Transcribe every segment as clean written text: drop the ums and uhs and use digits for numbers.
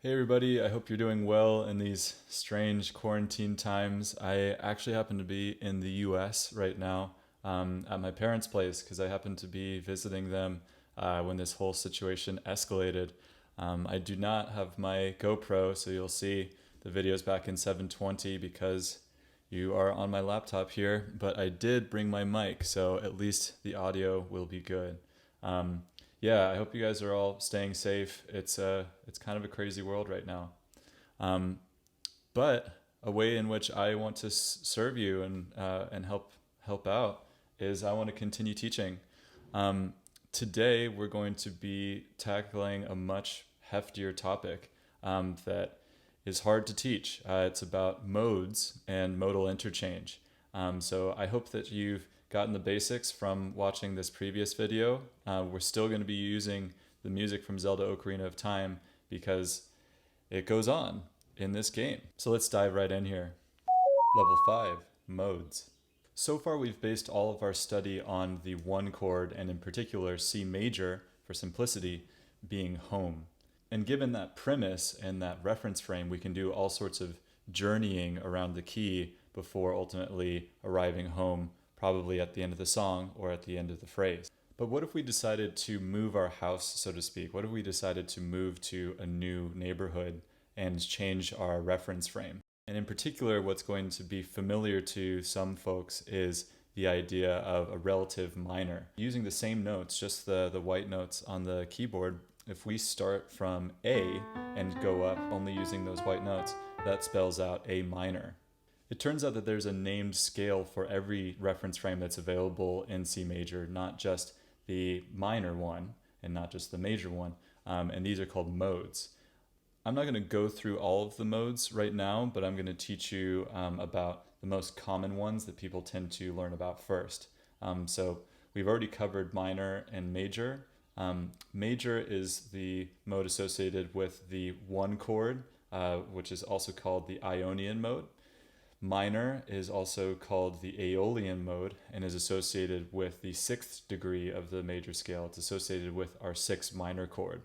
Hey everybody, I hope you're doing well in these strange quarantine times. I actually happen to be in the US right now at my parents' place because I happen to be visiting them when this whole situation escalated. I do not have my GoPro, so you'll see the videos back in 720 because you are on my laptop here, but I did bring my mic, so at least the audio will be good. Um, yeah, I hope you guys are all staying safe. It's kind of a crazy world right now. Um, but a way in which I want to serve you and help out is I want to continue teaching. Um, Today we're going to be tackling a much heftier topic that is hard to teach. It's about modes and modal interchange. So I hope that you've gotten the basics from watching this previous video. We're still going to be using the music from Zelda Ocarina of Time because it goes on in this game. So let's dive right in here. Level 5, Modes. So far we've based all of our study on the one chord, and in particular C major, for simplicity, being home. And given that premise and that reference frame, we can do all sorts of journeying around the key before ultimately arriving home, probably at the end of the song or at the end of the phrase. But what if we decided to move our house, so to speak? What if we decided to move to a new neighborhood and change our reference frame? And in particular, what's going to be familiar to some folks is the idea of a relative minor. Using the same notes, just the white notes on the keyboard, if we start from A and go up only using those white notes, that spells out A minor. It turns out that there's a named scale for every reference frame that's available in C major, not just the minor one and not just the major one, and these are called modes. I'm not going to go through all of the modes right now, but I'm going to teach you about the most common ones that people tend to learn about first. So we've already covered minor and major. Major is the mode associated with the one chord, which is also called the Ionian mode. Minor is also called the Aeolian mode and is associated with the sixth degree of the major scale. It's associated with our sixth minor chord.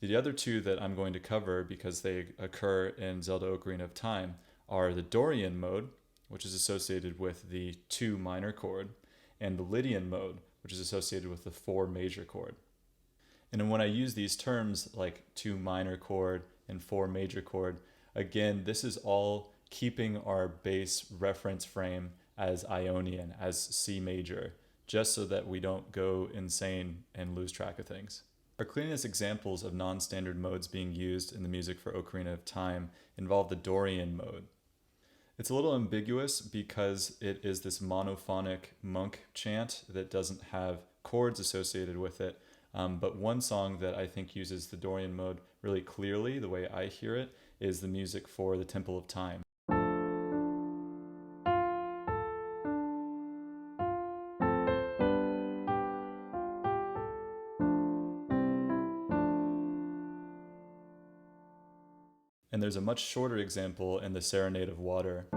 The other two that I'm going to cover, because they occur in Zelda Ocarina of Time, are the Dorian mode, which is associated with the 2 minor chord, and the Lydian mode, which is associated with the 4 major chord. And when I use these terms like 2 minor chord and 4 major chord, again, this is all keeping our base reference frame as Ionian, as C major, just so that we don't go insane and lose track of things. Our cleanest examples of non-standard modes being used in the music for Ocarina of Time involve the Dorian mode. It's a little ambiguous because it is this monophonic monk chant that doesn't have chords associated with it, but one song that I think uses the Dorian mode really clearly, the way I hear it, is the music for the Temple of Time. And there's a much shorter example in the Serenade of Water.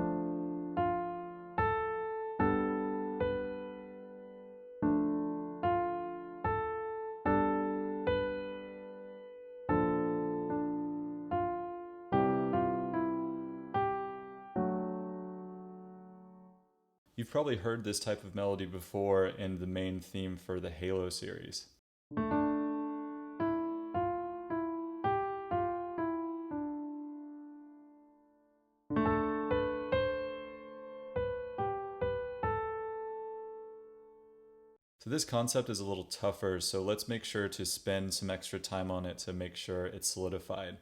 You've probably heard this type of melody before in the main theme for the Halo series. So this concept is a little tougher, so let's make sure to spend some extra time on it to make sure it's solidified.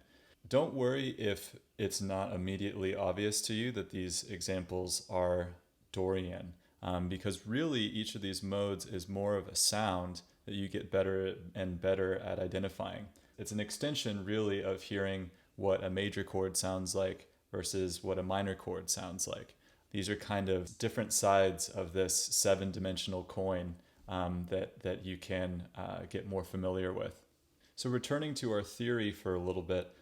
Don't worry if it's not immediately obvious to you that these examples are Dorian, because really each of these modes is more of a sound that you get better and better at identifying. It's an extension really of hearing what a major chord sounds like versus what a minor chord sounds like. These are kind of different sides of this 7-dimensional coin that you can get more familiar with. So returning to our theory for a little bit,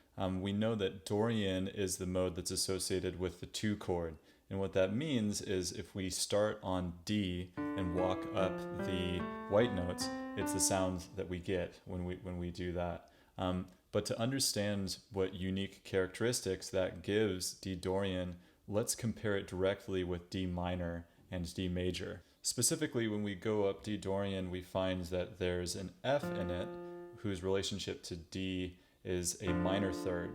we know that Dorian is the mode that's associated with the 2 chord. And what that means is if we start on D and walk up the white notes, it's the sound that we get when we do that. But to understand what unique characteristics that gives D Dorian, let's compare it directly with D minor and D major. Specifically, when we go up D Dorian, we find that there's an F in it whose relationship to D is a minor third.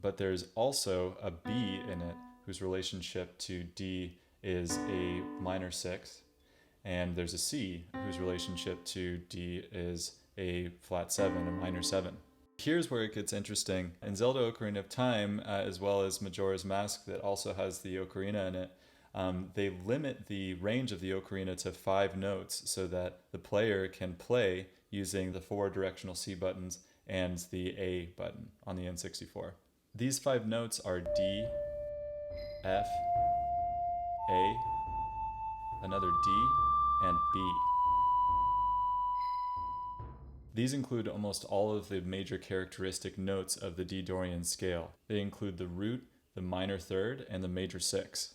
But there's also a B in it whose relationship to D is a minor sixth. And there's a C whose relationship to D is a flat 7, a minor 7. Here's where it gets interesting. In Zelda Ocarina of Time, as well as Majora's Mask that also has the ocarina in it, they limit the range of the ocarina to 5 notes so that the player can play using the 4 directional C buttons and the A button on the N64. These 5 notes are D, F, A, another D, and B. These include almost all of the major characteristic notes of the D Dorian scale. They include the root, the minor third, and the major sixth.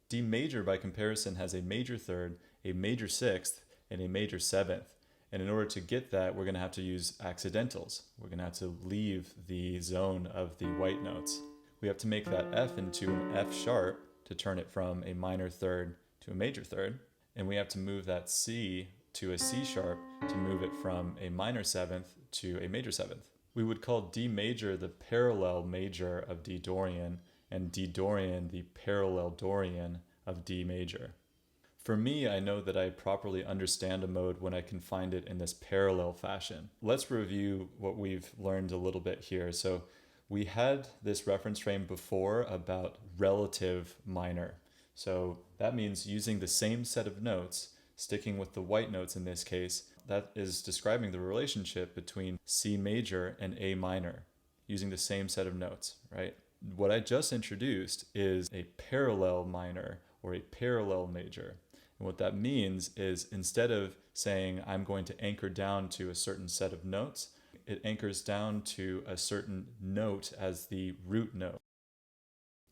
D major, by comparison, has a major third, a major sixth, and a major seventh. And in order to get that, we're going to have to use accidentals. We're going to have to leave the zone of the white notes. We have to make that F into an F sharp to turn it from a minor third to a major third. And we have to move that C to a C sharp to move it from a minor seventh to a major seventh. We would call D major the parallel major of D Dorian, and D Dorian the parallel Dorian of D major. For me, I know that I properly understand a mode when I can find it in this parallel fashion. Let's review what we've learned a little bit here. So we had this reference frame before about relative minor. So that means using the same set of notes, sticking with the white notes in this case, that is describing the relationship between C major and A minor, using the same set of notes, right? What I just introduced is a parallel minor or a parallel major. And what that means is instead of saying I'm going to anchor down to a certain set of notes, it anchors down to a certain note as the root note.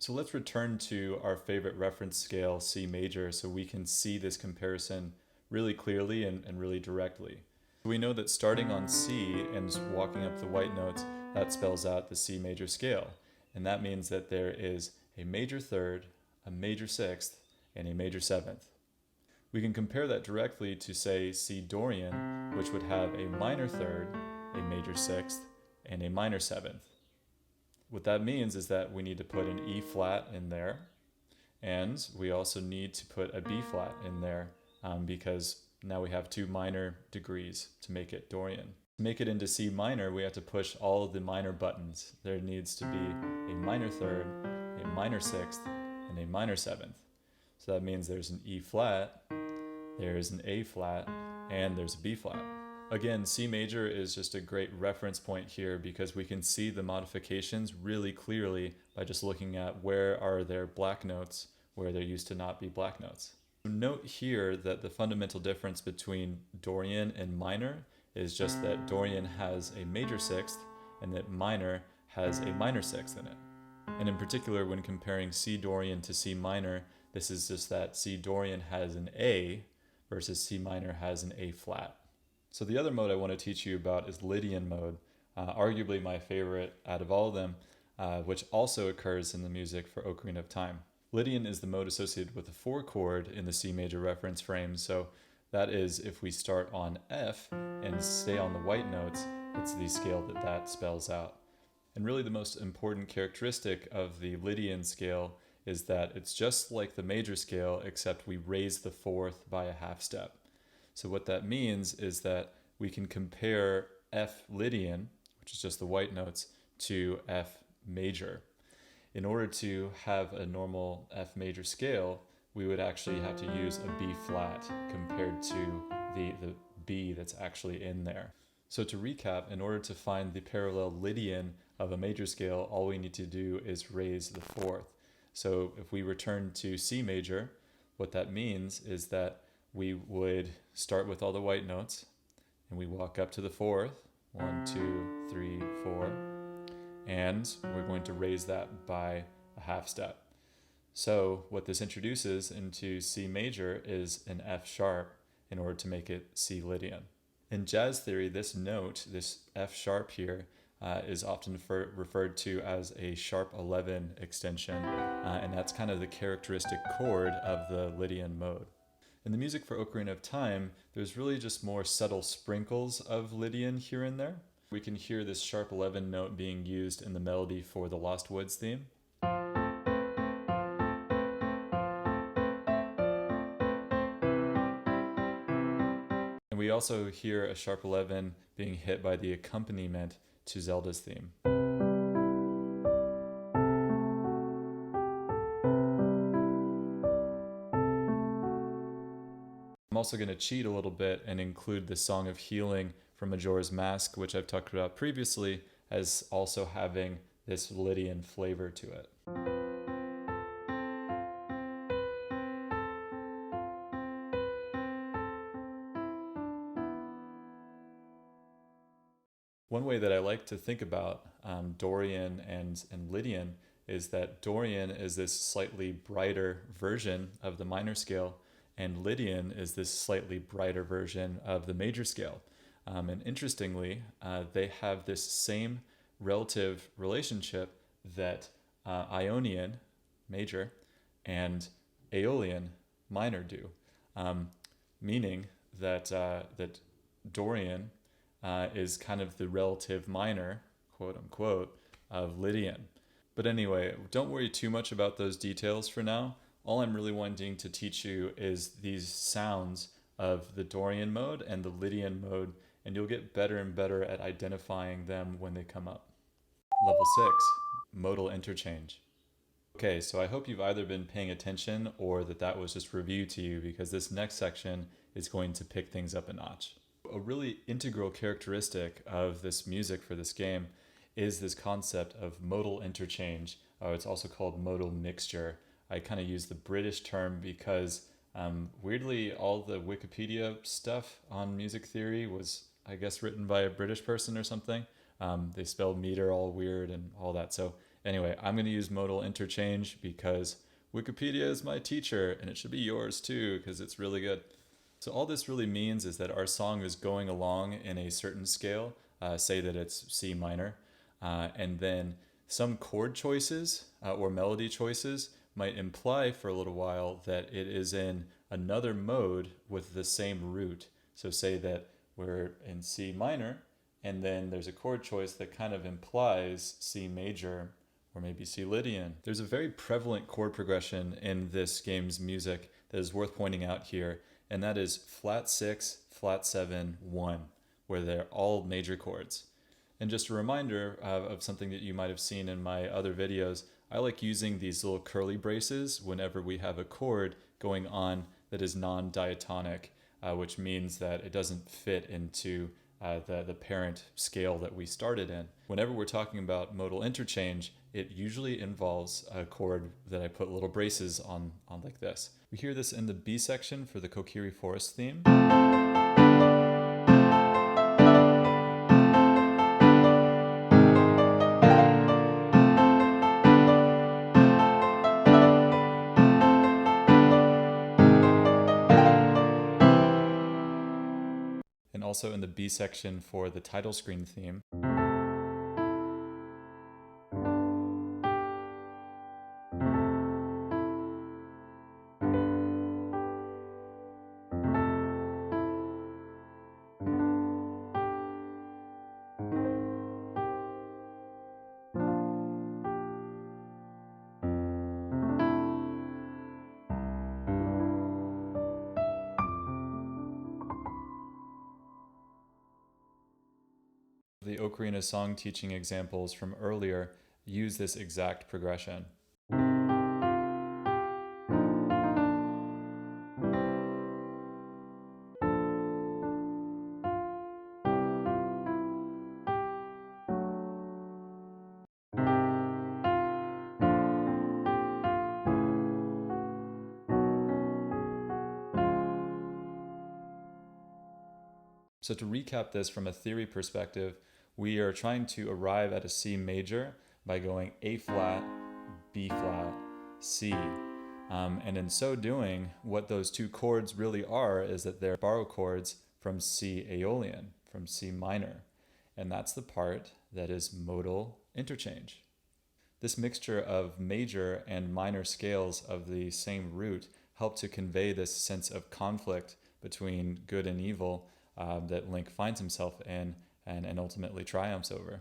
So let's return to our favorite reference scale, C major, so we can see this comparison really clearly and really directly. We know that starting on C and walking up the white notes, that spells out the C major scale. And that means that there is a major third, a major sixth, and a major seventh. We can compare that directly to, say, C Dorian, which would have a minor third, a major sixth, and a minor seventh. What that means is that we need to put an E flat in there, and we also need to put a B flat in there because now we have 2 minor degrees to make it Dorian. To make it into C minor, we have to push all of the minor buttons. There needs to be a minor third, a minor sixth, and a minor seventh. So that means there's an E flat, there's an A flat, and there's a B flat. Again, C major is just a great reference point here because we can see the modifications really clearly by just looking at where are there black notes where there used to not be black notes. Note here that the fundamental difference between Dorian and minor is just that Dorian has a major sixth and that minor has a minor sixth in it. And in particular, when comparing C Dorian to C minor, this is just that C Dorian has an A versus C minor has an A flat. So the other mode I want to teach you about is Lydian mode, arguably my favorite out of all of them, which also occurs in the music for Ocarina of Time. Lydian is the mode associated with the 4 chord in the C major reference frame, so that is if we start on F and stay on the white notes, it's the scale that spells out. And really the most important characteristic of the Lydian scale is that it's just like the major scale except we raise the 4th by a half step. So what that means is that we can compare F Lydian, which is just the white notes, to F major. In order to have a normal F major scale, we would actually have to use a B flat compared to the B that's actually in there. So to recap, in order to find the parallel Lydian of a major scale, all we need to do is raise the 4th. So if we return to C major, what that means is that we would start with all the white notes and we walk up to the 4th, 1, 2, 3, 4, and we're going to raise that by a half step. So what this introduces into C major is an F sharp in order to make it C Lydian. In jazz theory, this note, this F sharp here, is often referred to as a sharp 11 extension, and that's kind of the characteristic chord of the Lydian mode. In the music for Ocarina of Time, there's really just more subtle sprinkles of Lydian here and there. We can hear this sharp 11 note being used in the melody for the Lost Woods theme. And we also hear a sharp 11 being hit by the accompaniment to Zelda's theme. I'm also going to cheat a little bit and include the Song of Healing from Majora's Mask, which I've talked about previously, as also having this Lydian flavor to it. One way that I like to think about Dorian and Lydian is that Dorian is this slightly brighter version of the minor scale, and Lydian is this slightly brighter version of the major scale. And interestingly, they have this same relative relationship that Ionian, major, and Aeolian, minor, do, meaning that that Dorian is kind of the relative minor, quote unquote, of Lydian. But anyway, don't worry too much about those details for now. All I'm really wanting to teach you is these sounds of the Dorian mode and the Lydian mode, and you'll get better and better at identifying them when they come up. Level 6, Modal Interchange. Okay, so I hope you've either been paying attention or that was just review to you, because this next section is going to pick things up a notch. A really integral characteristic of this music for this game is this concept of modal interchange. It's also called modal mixture. I kind of use the British term because weirdly all the Wikipedia stuff on music theory was, I guess, written by a British person or something. They spelled meter all weird and all that. So anyway, I'm going to use modal interchange because Wikipedia is my teacher, and it should be yours too because it's really good. So all this really means is that our song is going along in a certain scale, say that it's C minor, and then some chord choices or melody choices might imply for a little while that it is in another mode with the same root. So say that we're in C minor, and then there's a chord choice that kind of implies C major or maybe C Lydian. There's a very prevalent chord progression in this game's music that is worth pointing out here, and that is flat 6, flat 7, 1, where they're all major chords. And just a reminder of something that you might have seen in my other videos, I like using these little curly braces whenever we have a chord going on that is non-diatonic, which means that it doesn't fit into the parent scale that we started in. Whenever we're talking about modal interchange, it usually involves a chord that I put little braces on like this. We hear this in the B section for the Kokiri Forest theme. And also in the B section for the title screen theme. The Ocarina song teaching examples from earlier use this exact progression. So to recap this from a theory perspective, we are trying to arrive at a C major by going A flat, B flat, C. And in so doing, what those two chords really are is that they're borrow chords from C Aeolian, from C minor. And that's the part that is modal interchange. This mixture of major and minor scales of the same root help to convey this sense of conflict between good and evil that Link finds himself in and ultimately triumphs over.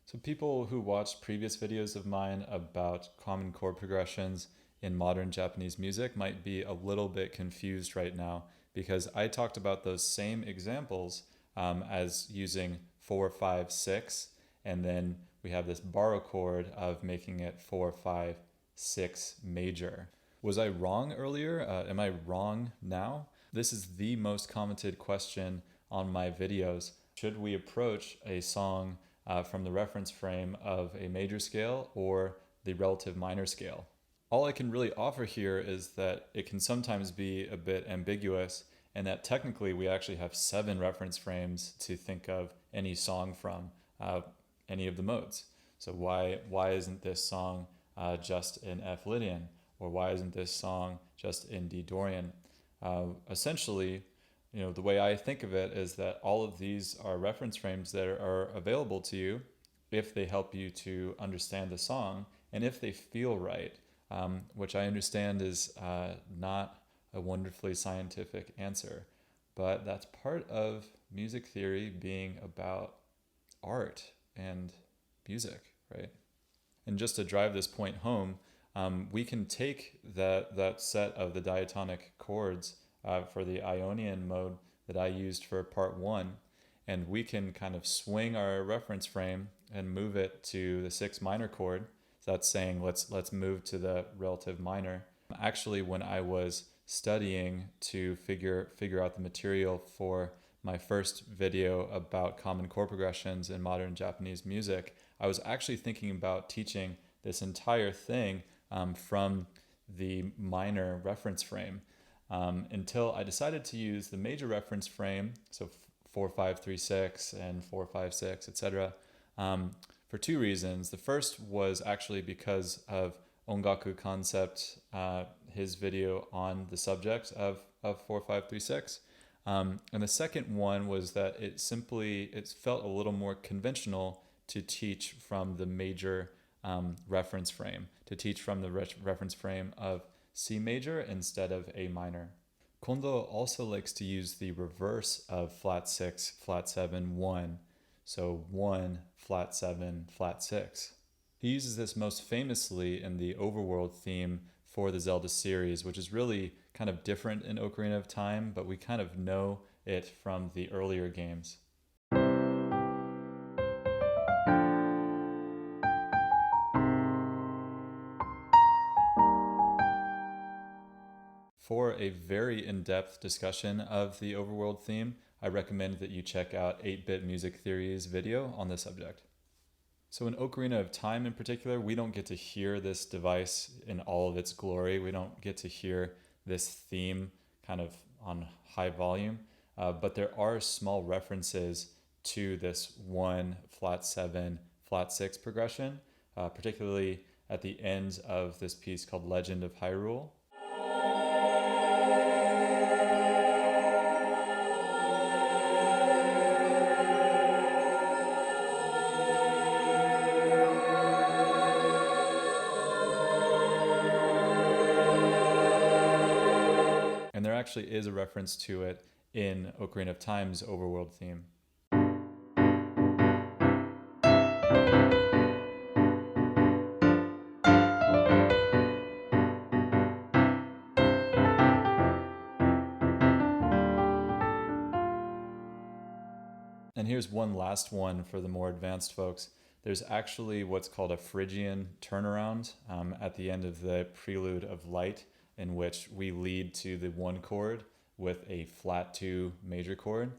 So people who watched previous videos of mine about common chord progressions in modern Japanese music might be a little bit confused right now, because I talked about those same examples as using 4, 5, 6, and then we have this borrow chord of making it 4, 5, 6 major. Was I wrong earlier? Am I wrong now? This is the most commented question on my videos. Should we approach a song from the reference frame of a major scale or the relative minor scale? All I can really offer here is that it can sometimes be a bit ambiguous, and that technically we actually have 7 reference frames to think of any song from, any of the modes. So why isn't this song just in F Lydian? Or why isn't this song just in D Dorian? Essentially, the way I think of it is that all of these are reference frames that are available to you if they help you to understand the song and if they feel right, which I understand is not a wonderfully scientific answer, but that's part of music theory being about art and music, right? And just to drive this point home, we can take that set of the diatonic chords for the Ionian mode that I used for part 1, and we can kind of swing our reference frame and move it to the 6 minor chord. So that's saying let's move to the relative minor. Actually, when I was studying to figure out the material for my first video about common chord progressions in modern Japanese music, I was actually thinking about teaching this entire thing from the minor reference frame until I decided to use the major reference frame, so 4, 5, 3, 6 and 4, 5, 6, etc. For 2 reasons. The first was actually because of Ongaku Concept, his video on the subject of 4, 5, 3, 6. And the second one was that it felt a little more conventional to teach from the major reference frame, to teach from the reference frame of C major instead of A minor. Kondo also likes to use the reverse of flat 6, flat 7, 1. So 1, flat 7, flat 6. He uses this most famously in the overworld theme for the Zelda series, which is really kind of different in Ocarina of Time, but we kind of know it from the earlier games. For a very in-depth discussion of the overworld theme, I recommend that you check out 8-Bit Music Theory's video on the subject. So in Ocarina of Time in particular, we don't get to hear this device in all of its glory. We don't get to hear this theme kind of on high volume, but there are small references to this 1, flat 7, flat 6 progression, particularly at the end of this piece called Legend of Hyrule. And there actually is a reference to it in Ocarina of Time's overworld theme. And here's one last one for the more advanced folks. There's actually what's called a Phrygian turnaround at the end of the Prelude of Light, in which we lead to the 1 chord with a flat 2 major chord.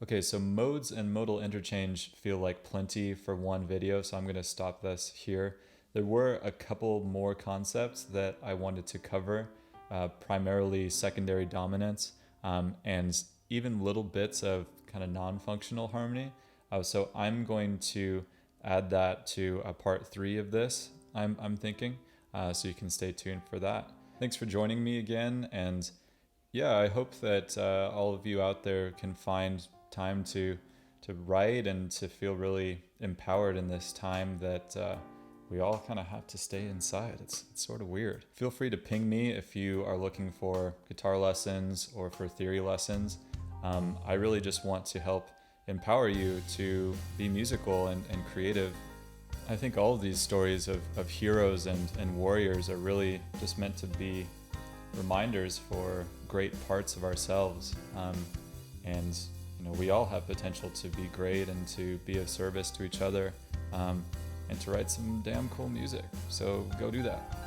Okay, so modes and modal interchange feel like plenty for one video, so I'm going to stop this here. There were a couple more concepts that I wanted to cover, primarily secondary dominance, and even little bits of kind of non-functional harmony. So I'm going to add that to a part 3 of this, I'm thinking, so you can stay tuned for that. Thanks for joining me again, and yeah, I hope that all of you out there can find time to write and to feel really empowered in this time that we all kind of have to stay inside. It's sort of weird. Feel free to ping me if you are looking for guitar lessons or for theory lessons. I really just want to help empower you to be musical and creative. I think all of these stories of heroes and warriors are really just meant to be reminders for great parts of ourselves. And we all have potential to be great and to be of service to each other, and to write some damn cool music. So go do that.